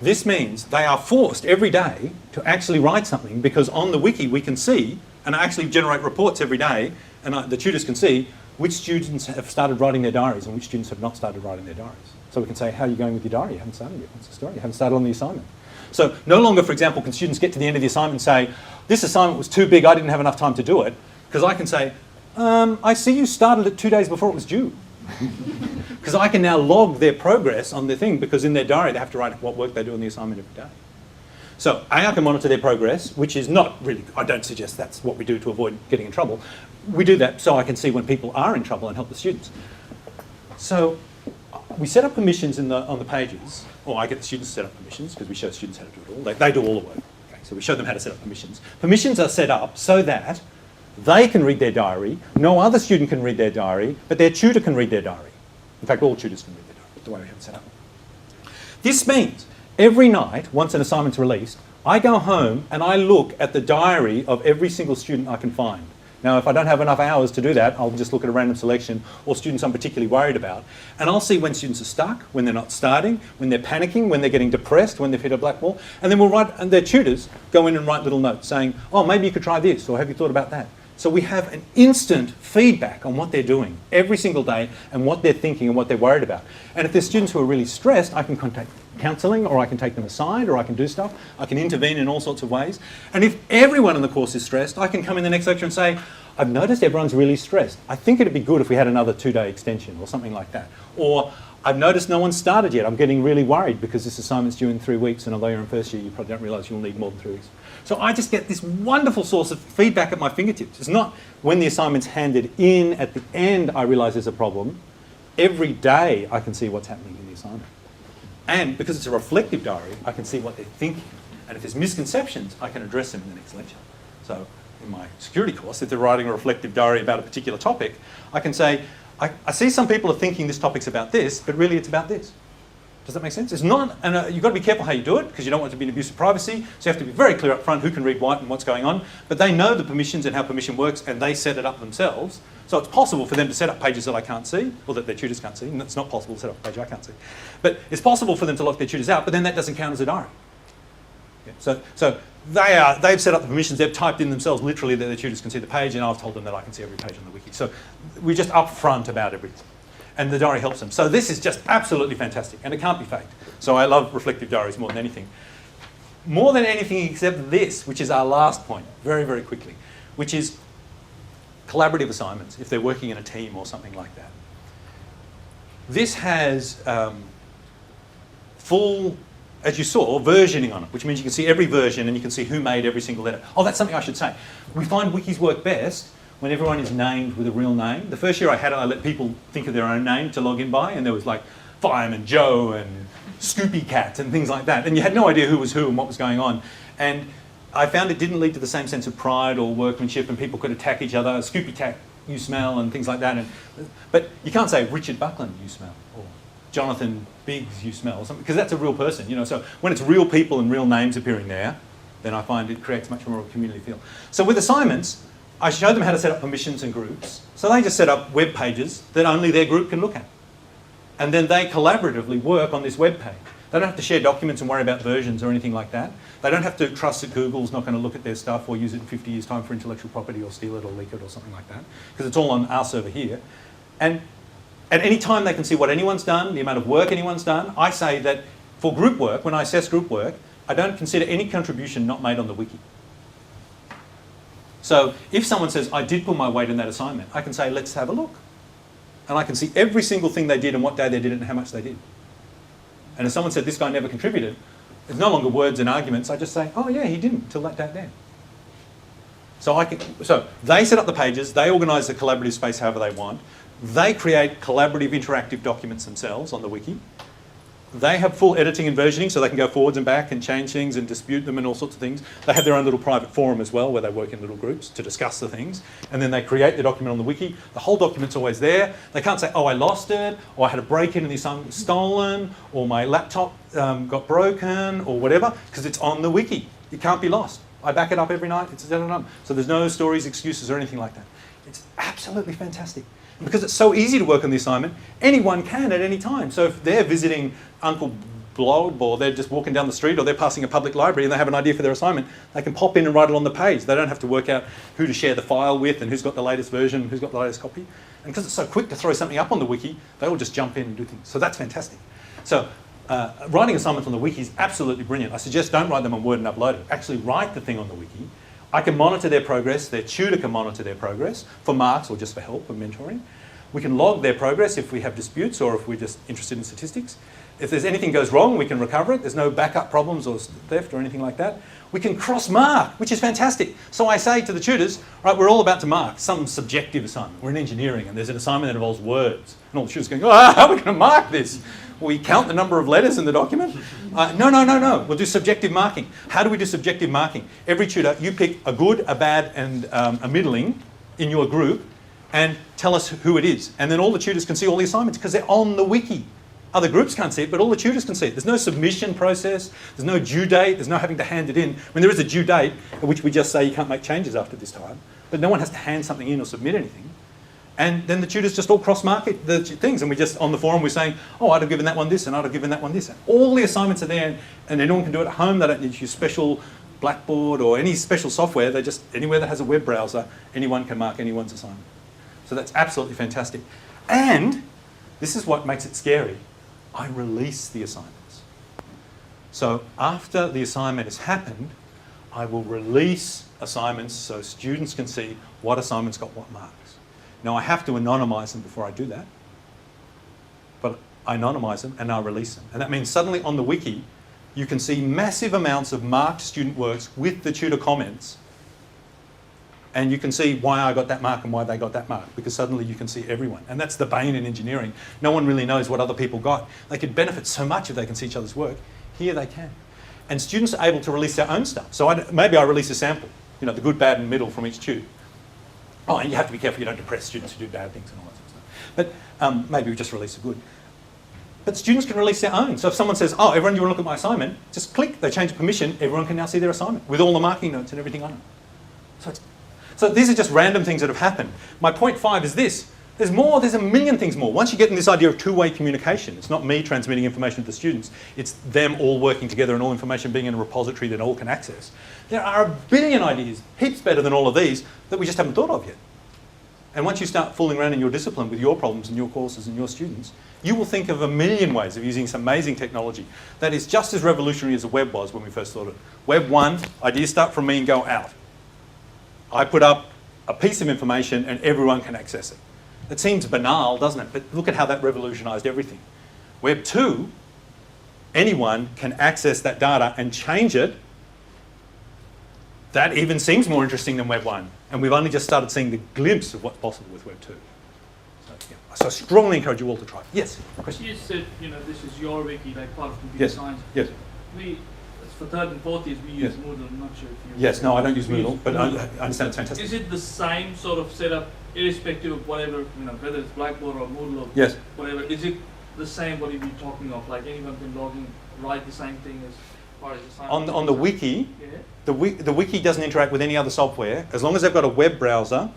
This means they are forced every day to actually write something, because on the wiki we can see, and I actually generate reports every day, and the tutors can see which students have started writing their diaries and which students have not started writing their diaries. So we can say, how are you going with your diary? You haven't started yet. What's the story? You haven't started on the assignment. So no longer, for example, can students get to the end of the assignment and say, this assignment was too big, I didn't have enough time to do it, because I can say, I see you started it 2 days before it was due. Because I can now log their progress on their thing, because in their diary they have to write what work they do on the assignment every day. So I can monitor their progress, which is not really, I don't suggest that's what we do to avoid getting in trouble. We do that so I can see when people are in trouble and help the students. So we set up permissions on the pages, or I get the students to set up permissions, because we show students how to do it all. They do all the work. Okay, so we show them how to set up permissions. Permissions are set up so that they can read their diary, no other student can read their diary, but their tutor can read their diary. In fact, all tutors can read their diary, the way we have it set up. This means every night, once an assignment's released, I go home and I look at the diary of every single student I can find. Now, if I don't have enough hours to do that, I'll just look at a random selection or students I'm particularly worried about, and I'll see when students are stuck, when they're not starting, when they're panicking, when they're getting depressed, when they've hit a black wall, and then we'll write, and their tutors go in and write little notes saying, oh, maybe you could try this, or have you thought about that? So we have an instant feedback on what they're doing every single day and what they're thinking and what they're worried about. And if there's students who are really stressed, I can contact counselling, or I can take them aside, or I can do stuff. I can intervene in all sorts of ways. And if everyone in the course is stressed, I can come in the next lecture and say, I've noticed everyone's really stressed. I think it'd be good if we had another 2-day extension or something like that. Or I've noticed no one's started yet. I'm getting really worried because this assignment's due in 3 weeks, and although you're in first year, you probably don't realise you'll need more than 3 weeks. So I just get this wonderful source of feedback at my fingertips. It's not when the assignment's handed in at the end I realise there's a problem. Every day I can see what's happening in the assignment. And because it's a reflective diary, I can see what they're thinking. And if there's misconceptions, I can address them in the next lecture. So in my security course, if they're writing a reflective diary about a particular topic, I can say, I see some people are thinking this topic's about this, but really it's about this. Does that make sense? It's not, and you've got to be careful how you do it, because you don't want it to be an abuse of privacy, so you have to be very clear up front who can read what and what's going on, but they know the permissions and how permission works, and they set it up themselves. So it's possible for them to set up pages that I can't see, or that their tutors can't see, and it's not possible to set up a page I can't see. But it's possible for them to lock their tutors out, but then that doesn't count as a diary. Yeah. So they've set up the permissions, they've typed in themselves literally that their tutors can see the page, and I've told them that I can see every page on the wiki. So we're just upfront about everything. And the diary helps them. So this is just absolutely fantastic, and it can't be faked. So I love reflective diaries more than anything. More than anything except this, which is our last point, very, very quickly, which is collaborative assignments, if they're working in a team or something like that. This has full, as you saw, versioning on it, which means you can see every version and you can see who made every single letter. Oh, that's something I should say. We find wikis work best when everyone is named with a real name. The first year I had it, I let people think of their own name to log in by, and there was like Fireman Joe and Scoopy Cat and things like that. And you had no idea who was who and what was going on. And I found it didn't lead to the same sense of pride or workmanship, and people could attack each other. Scoopy Cat, you smell, and things like that. But you can't say Richard Buckland, you smell, or Jonathan Biggs, you smell, or something, because that's a real person, you know. So when it's real people and real names appearing there, then I find it creates much more of a community feel. So with assignments, I showed them how to set up permissions and groups. So they just set up web pages that only their group can look at. And then they collaboratively work on this web page. They don't have to share documents and worry about versions or anything like that. They don't have to trust that Google's not going to look at their stuff or use it in 50 years' time for intellectual property or steal it or leak it or something like that, because it's all on our server here. And at any time they can see what anyone's done, the amount of work anyone's done. I say that for group work, when I assess group work, I don't consider any contribution not made on the wiki. So if someone says, I did put my weight in that assignment, I can say, let's have a look. And I can see every single thing they did and what day they did it and how much they did. And if someone said, this guy never contributed, it's no longer words and arguments. I just say, oh yeah, he didn't until that date then. So they set up the pages, they organise the collaborative space however they want, they create collaborative interactive documents themselves on the wiki. They have full editing and versioning, so they can go forwards and back and change things and dispute them and all sorts of things. They have their own little private forum as well, where they work in little groups to discuss the things. And then they create the document on the wiki. The whole document's always there. They can't say, oh, I lost it, or I had a break-in and the assignment was stolen, or my laptop got broken, or whatever, because it's on the wiki. It can't be lost. I back it up every night. It's so there's no stories, excuses, or anything like that. It's absolutely fantastic. And because it's so easy to work on the assignment, anyone can at any time. So if they're visiting Uncle Blob, or they're just walking down the street, or they're passing a public library and they have an idea for their assignment, they can pop in and write it on the page. They don't have to work out who to share the file with and who's got the latest version, who's got the latest copy. And because it's so quick to throw something up on the wiki, they all just jump in and do things. So that's fantastic. So writing assignments on the wiki is absolutely brilliant. I suggest don't write them on Word and upload it. Actually write the thing on the wiki. I can monitor their progress, their tutor can monitor their progress for marks or just for help and mentoring. We can log their progress if we have disputes or if we're just interested in statistics. If there's anything goes wrong, we can recover it. There's no backup problems or theft or anything like that. We can cross-mark, which is fantastic. So I say to the tutors, right, we're all about to mark some subjective assignment. We're in engineering and there's an assignment that involves words. And all the tutors are going, oh, how are we going to mark this? Will we count the number of letters in the document? No. We'll do subjective marking. How do we do subjective marking? Every tutor, you pick a good, a bad, and a middling in your group and tell us who it is. And then all the tutors can see all the assignments because they're on the wiki. Other groups can't see it, but all the tutors can see it. There's no submission process, there's no due date, there's no having to hand it in. I mean, there is a due date at which we just say you can't make changes after this time, but no one has to hand something in or submit anything. And then the tutors just all cross-mark it, the things, and we just, on the forum, we're saying, oh, I'd have given that one this, and I'd have given that one this. And all the assignments are there, and anyone can do it at home. They don't need to use special Blackboard or any special software. They just, anywhere that has a web browser, anyone can mark anyone's assignment. So that's absolutely fantastic. And this is what makes it scary. I release the assignments. So after the assignment has happened, I will release assignments so students can see what assignments got what marks. Now I have to anonymise them before I do that, but I anonymise them and I release them. And that means suddenly on the wiki, you can see massive amounts of marked student works with the tutor comments, and you can see why I got that mark and why they got that mark, because suddenly you can see everyone. And that's the bane in engineering. No one really knows what other people got. They could benefit so much if they can see each other's work. Here they can. And students are able to release their own stuff. So maybe I release a sample, you know, the good, bad, and middle from each tube. Oh, and you have to be careful you don't depress students who do bad things and all that sort of stuff. But maybe we just release a good. But students can release their own. So if someone says, oh, everyone, you want to look at my assignment? Just click, they change permission, everyone can now see their assignment with all the marking notes and everything on it. So these are just random things that have happened. My point 5 is this. There's more, there's a million things more. Once you get in this idea of two-way communication, it's not me transmitting information to the students, it's them all working together and all information being in a repository that all can access. There are a billion ideas, heaps better than all of these, that we just haven't thought of yet. And once you start fooling around in your discipline with your problems and your courses and your students, you will think of a million ways of using some amazing technology that is just as revolutionary as the web was when we first thought of it. Web 1, ideas start from me and go out. I put up a piece of information and everyone can access it. It seems banal, doesn't it? But look at how that revolutionised everything. Web 2, anyone can access that data and change it. That even seems more interesting than Web 1. And we've only just started seeing the glimpse of what's possible with Web 2. So I strongly encourage you all to try it. Yes? Question? You said, you know, this is your wiki, like part of computer science. Yes. For third and fourth years, we use Moodle. I'm not sure if you... Yes, no, I don't use Moodle, but I understand it's fantastic. Is it the same sort of setup, irrespective of whatever, you know, whether it's Blackboard or Moodle or whatever? Is it the same what you've been talking of? Like anyone can log in, write the same thing as far as the assignment? On the wiki, the wiki doesn't interact with any other software. As long as they've got a web browser,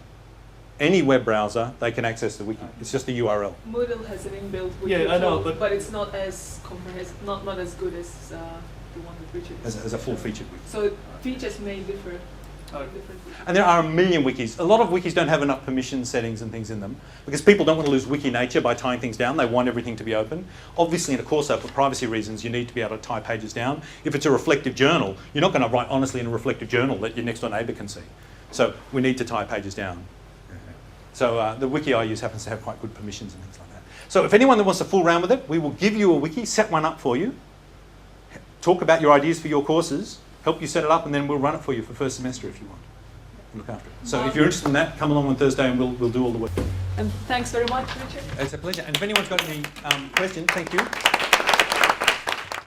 any web browser, they can access the wiki. It's just a URL. Moodle has an inbuilt wiki Yeah, I know, tool, but it's not as comprehensive, not as good as the one that Richard As a full-featured wiki. So features may differ. Okay. Different wikis. And there are a million wikis. A lot of wikis don't have enough permission settings and things in them because people don't want to lose Wiki Nature by tying things down. They want everything to be open. Obviously, in a course, for privacy reasons, you need to be able to tie pages down. If it's a reflective journal, you're not going to write honestly in a reflective journal that your next door neighbour can see. So we need to tie pages down. So the wiki I use happens to have quite good permissions and things like that. So if anyone that wants to fool around with it, we will give you a wiki, set one up for you, talk about your ideas for your courses, help you set it up, and then we'll run it for you for first semester if you want. Look after it. So if you're interested in that, come along on Thursday and we'll do all the work. And thanks very much, Richard. It's a pleasure. And if anyone's got any questions, thank you.